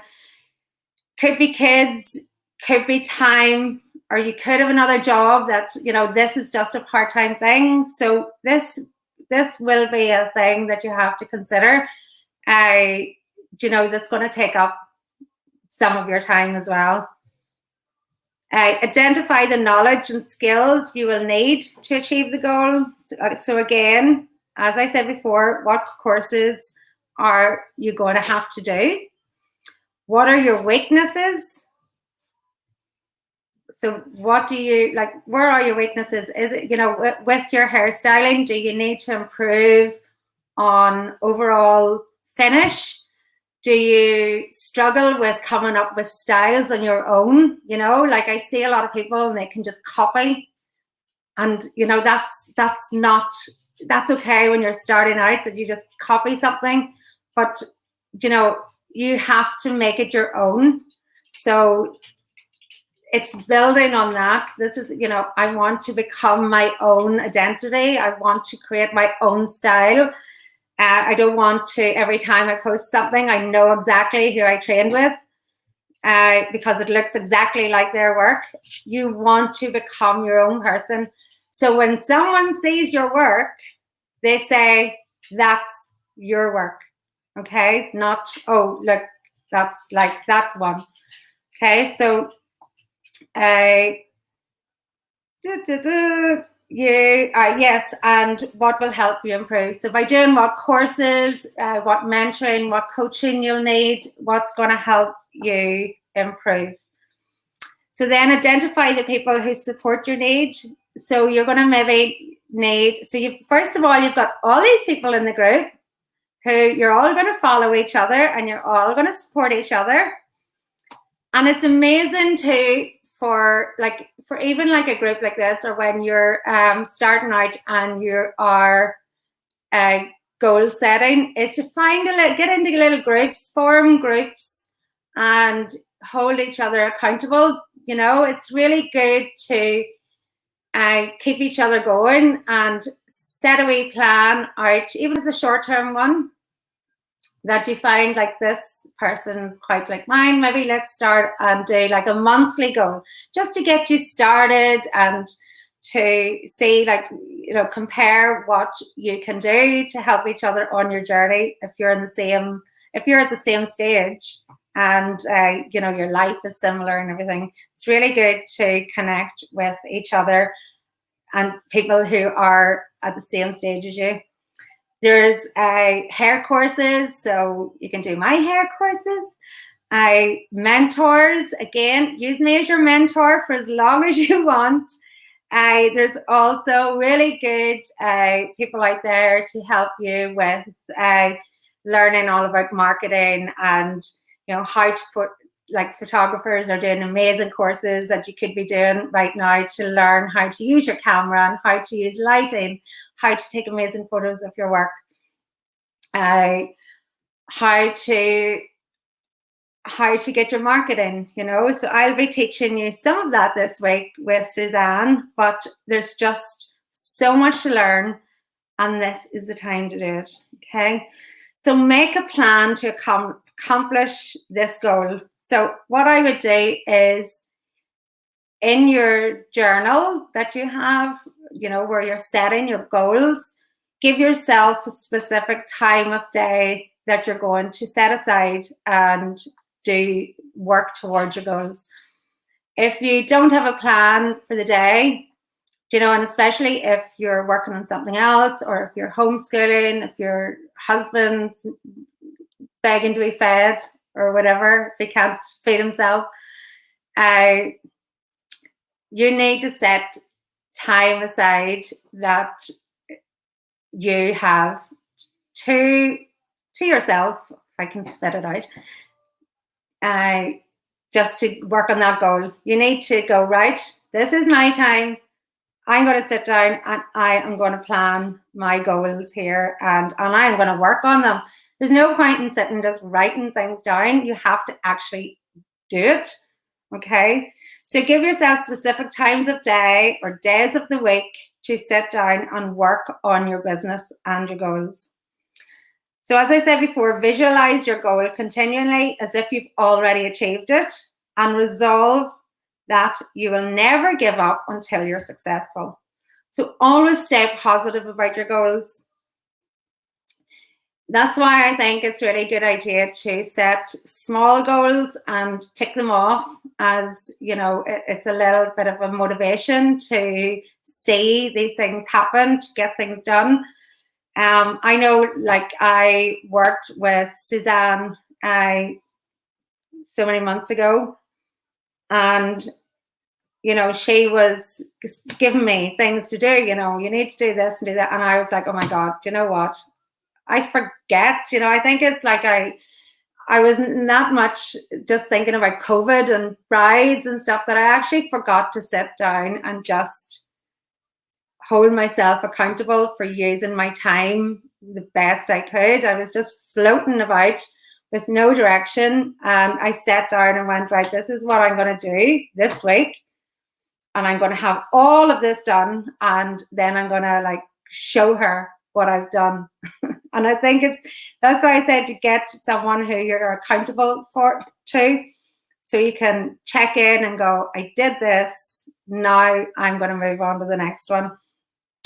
Could be kids, could be time, or you could have another job that, this is just a part-time thing. So this will be a thing that you have to consider. That's going to take up some of your time as well. Identify the knowledge and skills you will need to achieve the goal. So again, as I said before, what courses are you going to have to do? What are your weaknesses? So what do you like? Where are your weaknesses? Is it, with your hairstyling, do you need to improve on overall finish? Do you struggle with coming up with styles on your own? Like I see a lot of people and they can just copy, and that's okay when you're starting out, that you just copy something, but you have to make it your own. So it's building on that. This is, I want to become my own identity. I want to create my own style. I don't want to, every time I post something, I know exactly who I trained with because it looks exactly like their work. You want to become your own person. So when someone sees your work, they say, that's your work. Okay? Not, oh, look, that's like that one. Okay? So, yes, and what will help you improve? So by doing what courses, what mentoring, what coaching you'll need, what's going to help you improve. So then identify the people who support your need. So you're going to maybe need, so first of all, you've got all these people in the group who you're all going to follow each other and you're all going to support each other. And it's amazing too, for even like a group like this, or when you're starting out and you are goal setting, is to get into little groups, form groups, and hold each other accountable. It's really good to keep each other going and set a wee plan out, even as a short-term one, that you find like this person's quite like mine. Maybe let's start and do like a monthly goal just to get you started and to see, compare what you can do to help each other on your journey if you're at the same stage and your life is similar and everything. It's really good to connect with each other and people who are at the same stage as you. There's hair courses, so you can do my hair courses. Mentors, again, use me as your mentor for as long as you want. There's also really good people out there to help you with learning all about marketing and how to put, like photographers are doing amazing courses that you could be doing right now to learn how to use your camera and how to use lighting, how to take amazing photos of your work, how to get your marketing, So I'll be teaching you some of that this week with Suzanne, but there's just so much to learn, and this is the time to do it, okay? So make a plan to accomplish this goal. So what I would do is, in your journal that you have, where you're setting your goals, give yourself a specific time of day that you're going to set aside and do work towards your goals. If you don't have a plan for the day, and especially if you're working on something else, or if you're homeschooling, if your husband's begging to be fed or whatever, if he can't feed himself, you need to set time aside that you have to yourself, if I can spit it out, just to work on that goal. You need to go, right, this is my time. I'm going to sit down and I am going to plan my goals here, and I'm going to work on them. There's no point in sitting just writing things down. You have to actually do it. Okay, so give yourself specific times of day or days of the week to sit down and work on your business and your goals. So as I said before, visualize your goal continually as if you've already achieved it, and resolve that you will never give up until you're successful. So always stay positive about your goals. That's why I think it's really a good idea to set small goals and tick them off, as it's a little bit of a motivation to see these things happen, to get things done. I know, like, I worked with Suzanne so many months ago, and you know, she was giving me things to do, you know, you need to do this and do that. And I was like, oh my God, you know what? I forget, you know, I think it's like I was not much just thinking about COVID and brides and stuff that I actually forgot to sit down and just hold myself accountable for using my time the best I could. I was just floating about with no direction. And I sat down and went, right, this is what I'm going to do this week. And I'm going to have all of this done. And then I'm going to like show her what I've done. And I think that's why I said you get someone who you're accountable to, so you can check in and go, I did this, now I'm going to move on to the next one.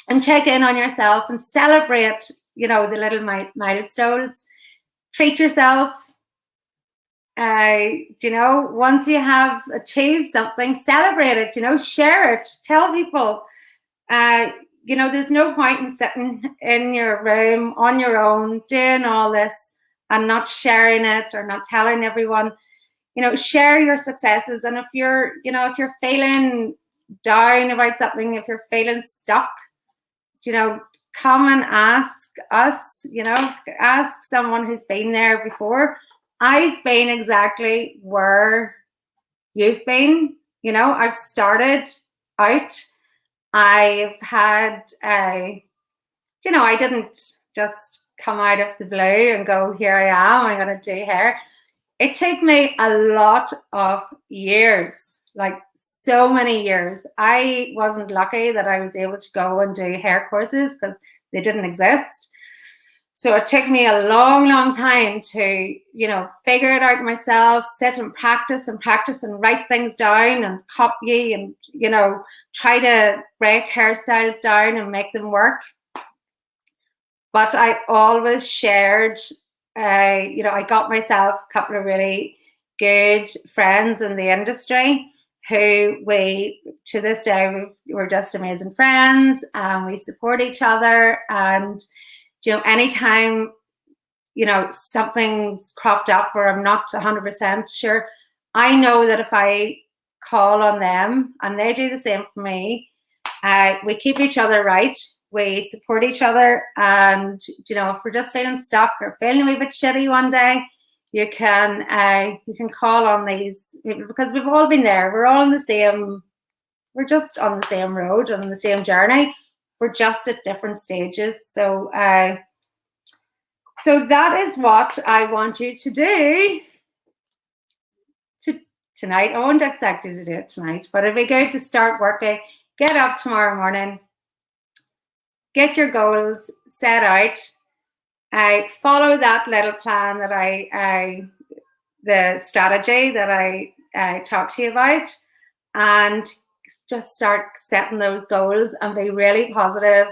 And check in on yourself and celebrate, you know, the little milestones. Treat yourself. You know, once you have achieved something, celebrate it, you know, share it, tell people. You know, there's no point in sitting in your room on your own doing all this and not sharing it or not telling everyone. You know, share your successes. And if you're, you know, if you're feeling down about something, if you're feeling stuck, you know, come and ask us, you know, ask someone who's been there before. I've been exactly where you've been. You know, I've started out. I've had, you know, I didn't just come out of the blue and go, here I am, I'm going to do hair. It took me a lot of years, like so many years. I wasn't lucky that I was able to go and do hair courses because they didn't exist. So it took me a long, long time to, you know, figure it out myself, sit and practice and write things down and copy and, you know, try to break hairstyles down and make them work. But I always shared, you know, I got myself a couple of really good friends in the industry who to this day, we're just amazing friends and we support each other. And you know, anytime, you know, something's cropped up where I'm not 100% sure, I know that if I call on them and they do the same for me, we keep each other right, we support each other. And, you know, if we're just feeling stuck or feeling a wee bit shitty one day, you can call on these people because we've all been there. We're all in the same, we're just on the same road, on the same journey. We're just at different stages. So so that is what I want you to do tonight. I won't expect you to do it tonight, but it'd be good to start working. Get up tomorrow morning, get your goals set out. Follow that little plan that the strategy that I talked to you about, and just start setting those goals and be really positive.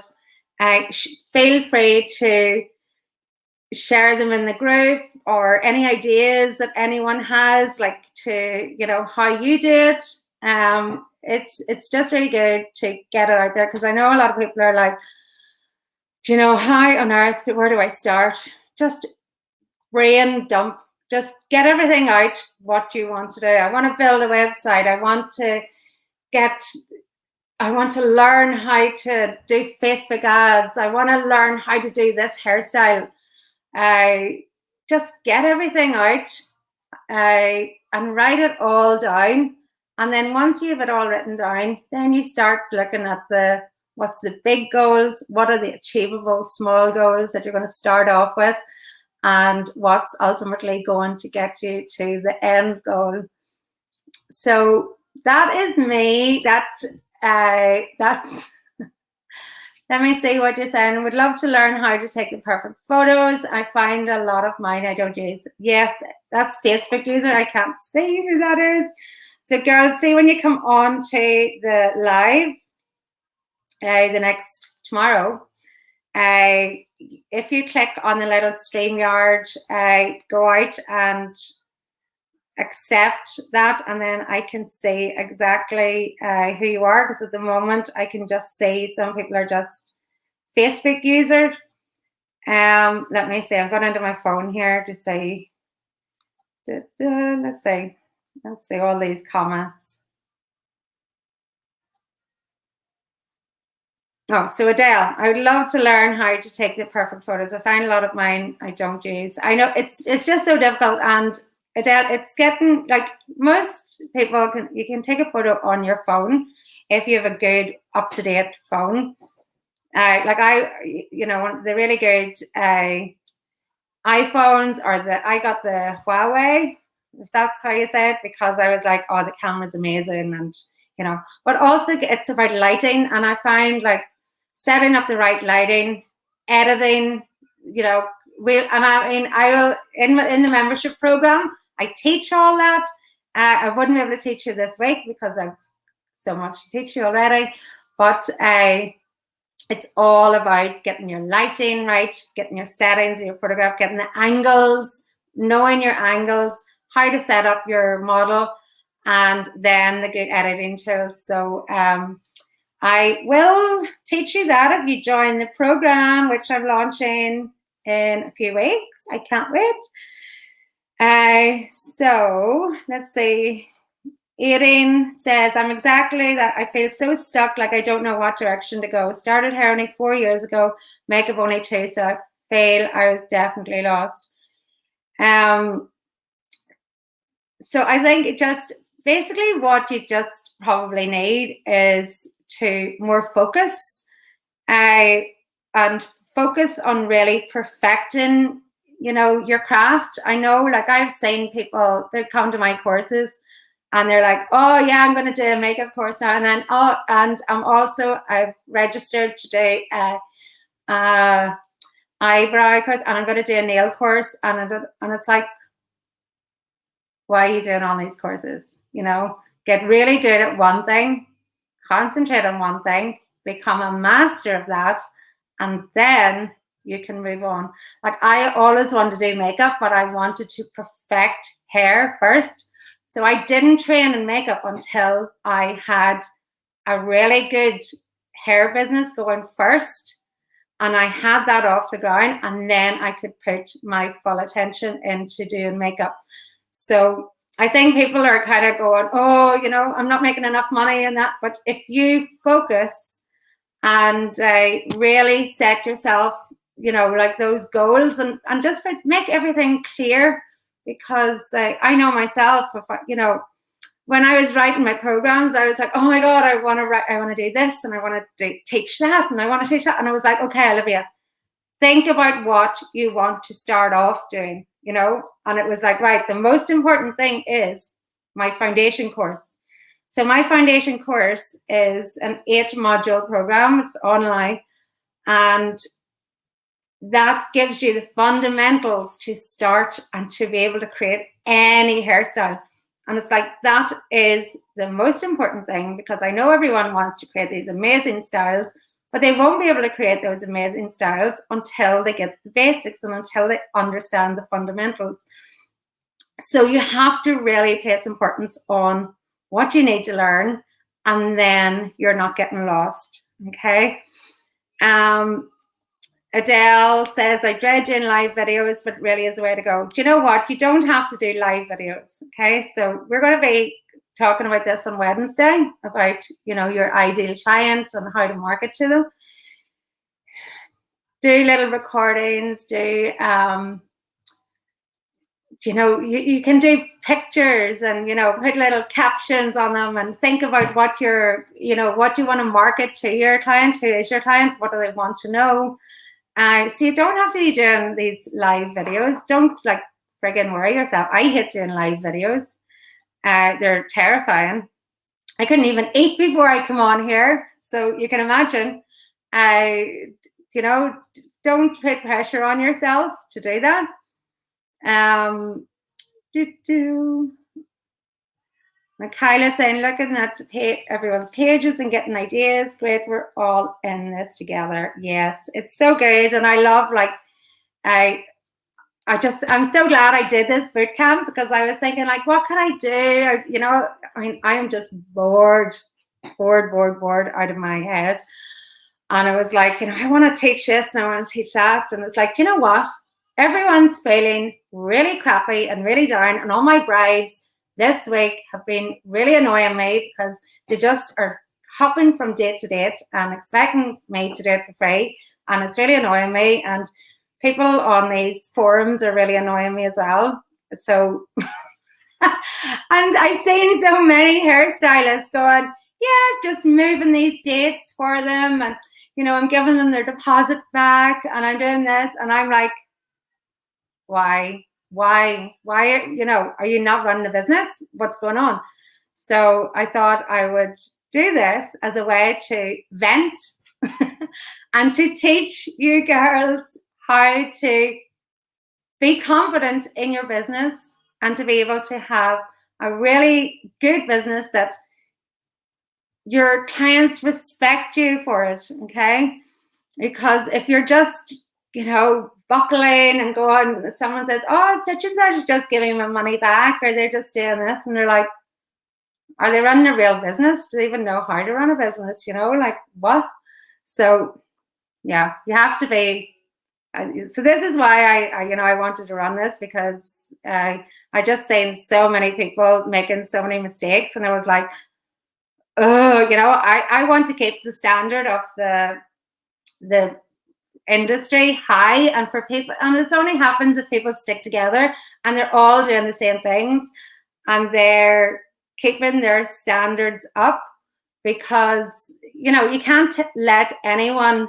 Feel free to share them in the group or any ideas that anyone has, like to, you know, how you do it. It's just really good to get it out there because I know a lot of people are like, do you know, how on earth, where do I start? Just brain dump. Just get everything out, what you want to do. I want to build a website. I want to learn how to do Facebook ads. I want to learn how to do this hairstyle. Just get everything out and write it all down. And then once you have it all written down, then you start looking at what's the big goals, what are the achievable small goals that you're going to start off with, and what's ultimately going to get you to the end goal. So that is me. That's let me see what you're saying. Would love to learn how to take the perfect photos. I find a lot of mine I don't use. Yes, that's Facebook user. I can't see who that is. So girls, see when you come on to the live the next tomorrow, if you click on the little StreamYard, go out and accept that, and then I can see exactly who you are, because at the moment I can just see some people are just Facebook users. Let me see, I've gone into my phone here to see. Let's see all these comments. Oh, so Adele, I would love to learn how to take the perfect photos. I find a lot of mine I don't use. I know it's just so difficult. And Adele, it's getting like most people you can take a photo on your phone if you have a good up-to-date phone. Like the really good iPhones I got the Huawei, if that's how you say it, because I was like, oh, the camera's amazing, and but also it's about lighting, and I find like setting up the right lighting, editing, I will in the membership program, I teach all that. I wouldn't be able to teach you this week because I've so much to teach you already, but it's all about getting your lighting right, getting your settings of your photograph, getting the angles, knowing your angles, how to set up your model, and then the good editing tools. So I will teach you that if you join the program, which I'm launching in a few weeks. I can't wait. So let's see. Eating says, I'm exactly that. I feel so stuck, like I don't know what direction to go. Started hair only 4 years ago, makeup only 2, so I feel I was definitely lost. So I think it just basically what you just probably need is to more focus and focus on really perfecting, your craft. I know, like I've seen people that come to my courses and they're like, oh yeah, I'm going to do a makeup course now. And then, I've registered to do eyebrow course, and I'm going to do a nail course. And it's like, why are you doing all these courses? Get really good at one thing, concentrate on one thing, become a master of that, and then you can move on. Like I always wanted to do makeup, but I wanted to perfect hair first. So I didn't train in makeup until I had a really good hair business going first. And I had that off the ground, and then I could put my full attention into doing makeup. So I think people are kind of going, oh, I'm not making enough money in that. But if you focus and really set yourself, like those goals and just make everything clear. Because I know myself, when I was writing my programs, I was like, oh my God, I want to do this, and I want to teach that, and I want to teach that. And I was like, okay, Olivia, think about what you want to start off doing, And it was like, right, the most important thing is my foundation course. So my foundation course is an 8-module program. It's online. And that gives you the fundamentals to start and to be able to create any hairstyle. And it's like, that is the most important thing, because I know everyone wants to create these amazing styles, but they won't be able to create those amazing styles until they get the basics and until they understand the fundamentals. So you have to really place importance on what you need to learn, and then you're not getting lost. Okay. Adele says, I dread doing live videos, but really is the way to go. Do you know what? You don't have to do live videos. Okay. So we're going to be talking about this on Wednesday, about, your ideal client and how to market to them. Do little recordings, you can do pictures and, put little captions on them and think about what what you want to market to your client. Who is your client? What do they want to know? So you don't have to be doing these live videos. Don't friggin' worry yourself. I hate doing live videos. They're terrifying. I couldn't even eat before I come on here. So you can imagine, don't put pressure on yourself to do that. Michaela saying, looking at everyone's pages and getting ideas. Great, we're all in this together. Yes, it's so good. And I love, I'm so glad I did this boot camp, because I was thinking, what can I do? I am just bored out of my head. And I was like, I want to teach this and I want to teach that. And it's like, you know what? Everyone's feeling really crappy and really down. And all my brides this week have been really annoying me, because they just are hopping from date to date and expecting me to do it for free. And it's really annoying me. And people on these forums are really annoying me as well. So, and I've seen so many hairstylists going, yeah, just moving these dates for them. And, you know, I'm giving them their deposit back and I'm doing this. And I'm like, why, you know, are you not running a business? What's going on? So I thought I would do this as a way to vent and to teach you girls how to be confident in your business and to be able to have a really good business that your clients respect you for it, okay? Because if you're just, you know, buckling and going, someone says, oh, such and such is just giving my money back, or they're just doing this, and they're like, are they running a real business? Do they even know how to run a business? You know, like what? So yeah, you have to be. So this is why I you know, I wanted to run this, because I just seen so many people making so many mistakes, and I was like, oh, you know, I want to keep the standard of the industry high, and for people, and it only happens if people stick together and they're all doing the same things and they're keeping their standards up, because, you know, you can't let anyone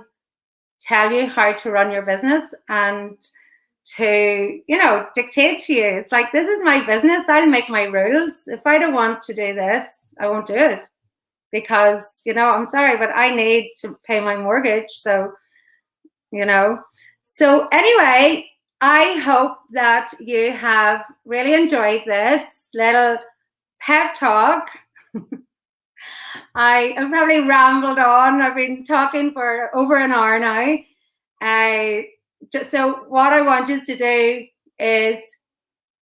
tell you how to run your business and to, you know, dictate to you. It's like, this is my business. I'll make my rules. If I don't want to do this, I won't do it, because, you know, I'm sorry, but I need to pay my mortgage. So, you know, so anyway, I hope that you have really enjoyed this little pep talk. I have probably rambled on. I've been talking for over an hour now. So what I want you to do is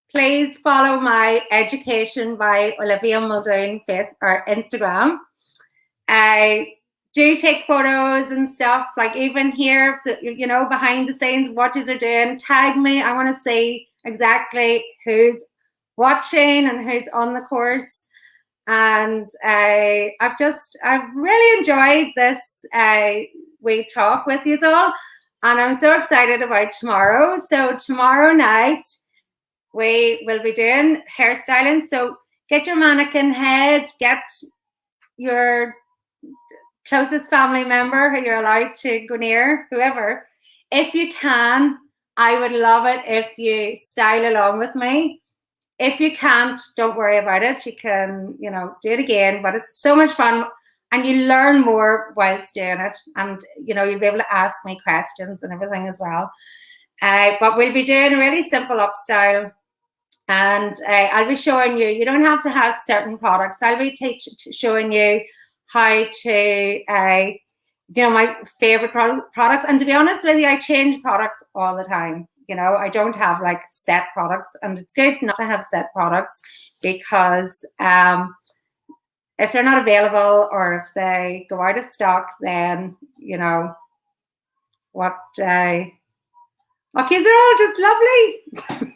please follow my Education by Olivia Muldoon or Instagram. I do take photos and stuff, like even here, you know, behind the scenes, what you're doing, tag me. I want to see exactly who's watching and who's on the course. And I've really enjoyed this wee talk with you all, and I'm so excited about tomorrow. So tomorrow night we will be doing hairstyling. So get your mannequin head, get your closest family member who you're allowed to go near, whoever. If you can, I would love it if you style along with me. If you can't, don't worry about it. You can, you know, do it again, but it's so much fun and you learn more whilst doing it. And, you know, you'll be able to ask me questions and everything as well. But we'll be doing a really simple up style, and I'll be showing you, you don't have to have certain products. I'll be showing you how to, you know, my favorite products. And to be honest with you, I change products all the time. You know, I don't have like set products, and it's good not to have set products, because if they're not available or if they go out of stock, then, you know, what, okay, they're all just lovely.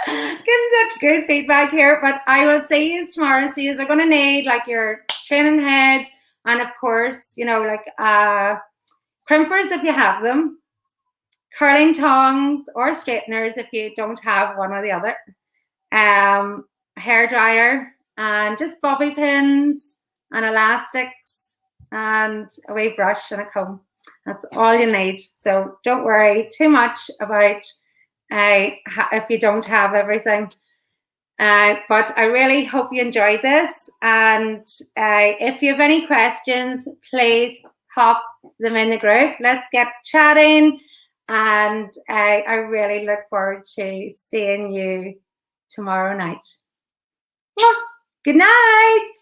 Getting such good feedback here, but I will see you tomorrow. So you're going to need like your training head, and of course, you know, like crimpers if you have them, curling tongs or straighteners if you don't have one or the other, hair dryer, and just bobby pins and elastics and a wee brush and a comb. That's all you need. So don't worry too much about if you don't have everything. But I really hope you enjoyed this. And if you have any questions, please pop them in the group. Let's get chatting. And I really look forward to seeing you tomorrow night. Good night.